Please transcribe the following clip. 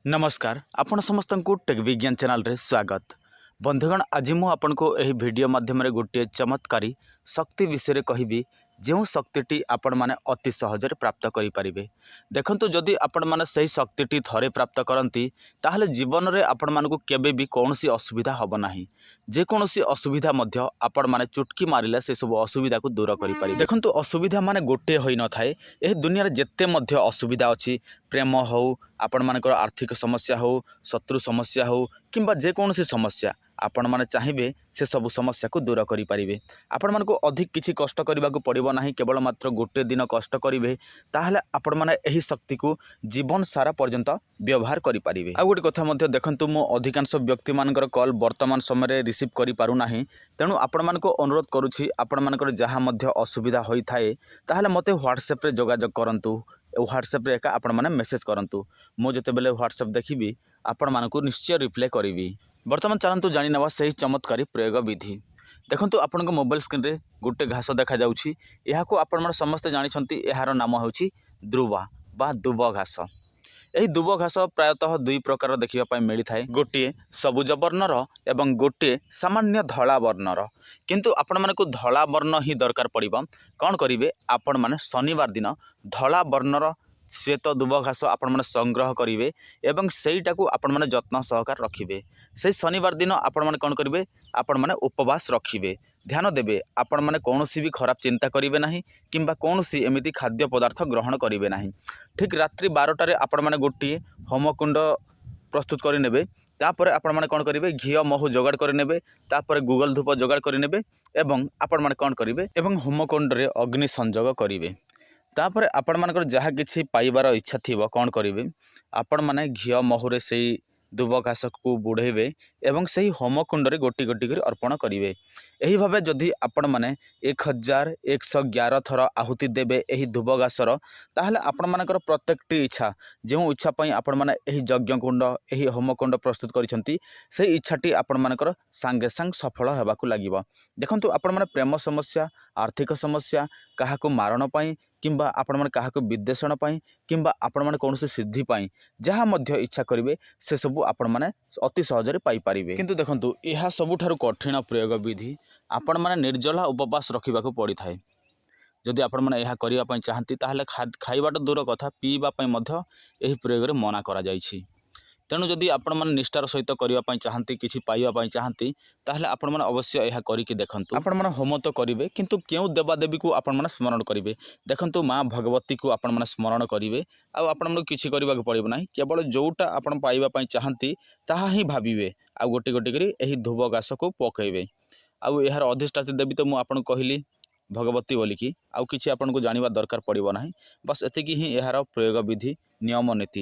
नमस्कार आपण समस्त को टेक विज्ञान चैनल रे स्वागत। बंधुगण आज मु आपन को एही वीडियो माध्यम रे गोटे चमत्कारी शक्ति विषय कहबी जो शक्तिटी आपण माने अति सहजरे प्राप्त करि परिबे। देखंतु जदि आपण माने सही शक्तिटी थरे प्राप्त करंती ताहले जीवन रे आपण मानकु केबे भी कोनोसी असुविधा हबो नाही। जे कोनोसी असुविधा मध्य आपण माने चुटकी मारिले से सब असुविधा को दूर करि परिबे। देखंतु असुविधा माने गोटे होई न थाए। एही दुनिया रे जेते मध्य असुविधा अछि, प्रेम हो, आपण मानकर आर्थिक समस्या हो, शत्रु समस्या हो, किंबा जे कोनोसी समस्या आपण माने चाहिए से सब समस्या को दूर करि परिबे। आपण मानको अधिक किछि कष्ट करबा को पड़िबो नाही, केवल मात्र गोटे दिन कष्ट करिवे ताहले आपण माने एही शक्ति को जीवन सारा पर्यंत व्यवहार करि परिबे। आ गोटे कथा मध्य देखंतु मो अधिकांश व्यक्ति मानकर कॉल वर्तमान समय रे रिसीव करि पारु नाही। तेणु आपण मानको अनुरोध करूछि आपण मानकर जहा मध्य असुविधा होई थाए ताहले मते व्हाट्सएप रे जोगाजोग करंतु। व्हाट्सएप रे एका आपण माने मेसेज करंतु। मो जते बेले व्हाट्सएप देखिबी आपण मानको निश्चय रिप्लाई करिवि। वर्तमान चलंतु जानि नवा सही चमत्कारी प्रयोग विधि। देखंतु आपण को मोबाइल स्क्रीन रे गोटे घास देखा जाउछि। एहा को आपण माने समस्त जानि छंती। एहार नाम होछि ध्रुवा बा दुब घास। एही दुब घास प्रायतः दुई प्रकार देखिबा पय मिली थाए। गोटे सबुज वर्णर एवं गोटे सामान्य धला वर्णर। किंतु आपण माने को धला वर्ण ही दरकार पड़िबो। कोन करिवे आपण माने शनिवार दिन धला वर्णर श्वेत दुब घास आपण माने संग्रह करिवे एवं सेईटा को आपण माने यत्न सहकार रखिबे। से शनिवार दिन आपण माने कोन करिवे आपण माने उपवास रखिबे। ध्यान देबे आपण माने कोनोसी भी खराब चिंता करिवे नाही किंबा कोनोसी एमिति खाद्य पदार्थ ग्रहण करिवे नाही। ठीक रात्रि 12 रे आपण माने गोटी होमकुंड प्रस्तुत करि नेबे। तापर आपण माने कोन करिवे घियो महु जोगाड़ करि नेबे। तापर गूगल धूप जोगाड़ करि नेबे एवं आपण माने कोन करिवे एवं होमकुंड रे अग्नि संयोग करिवे। तापर आपण मानकर जहाँ किछि पाइबार इच्छा थिबो कोन करिवे आपण माने घियो महुरे सेई दुब घास को बुढ़ेबे एवं सही होमकुंड रे गोटी गोटी कर अर्पण करिवे। एही भाबे जदि आपण माने 1111 थर आहुति देबे एही दुब घासर ताहले आपण मानकर प्रत्येकटी इच्छा जो इच्छा पई आपण माने एही यज्ञ कुंड एही होमकुंड प्रस्तुत करिसंती से इच्छाटी आपण मानकर संगे संग सफल हेबाकू लागिबो। देखंतु आपण माने प्रेम समस्या, आर्थिक समस्या, काहाकू मारण पई किंबा आपण माने काहाकू विद्वेषण पई किंबा आपण माने कोनोसी सिद्धि पई जहाँ मध्य इच्छा करिवे से सब आपण माने अति सहजरे पाई परिबे। किंतु देखंतु एहा सबुठारु कठिन प्रयोग विधि आपण माने निर्जला उपवास रखिबाकू पड़ी थाए। जदि आपण माने एहा करिवा पई चाहंती ताहले खाइबाट दूर कथा पीबा पई मध्य एही प्रयोग रे मना करा जाईछि। तेणु जदि आपण माने निष्ठार सहित करिवा पई चाहंती किछि पाइबा पई चाहंती ताहले आपण माने अवश्य एहा करिकि देखंतु। आपण माने होम तो करिवे किंतु केउ देवादेवी को आपण माने स्मरण करिवे। देखंतु माँ भगवती को आपण माने स्मरण करिवे आ आपण माने किछि करिबा को पड़िबो नाही। केवल जोटा आपण पाइबा पई चाहंती ताहा ही भाबिवे आ गोटी गोटी करी एही धुब घास को पकेइबे। आ एहार अधिष्ठात्री देवी तो मु आपण कहिली भगवती बोलिकी आउ किछि आपण को जानिबा दरकार पड़िबो नाही। बस एतिकी ही एहार प्रयोग विधि नियम नीति।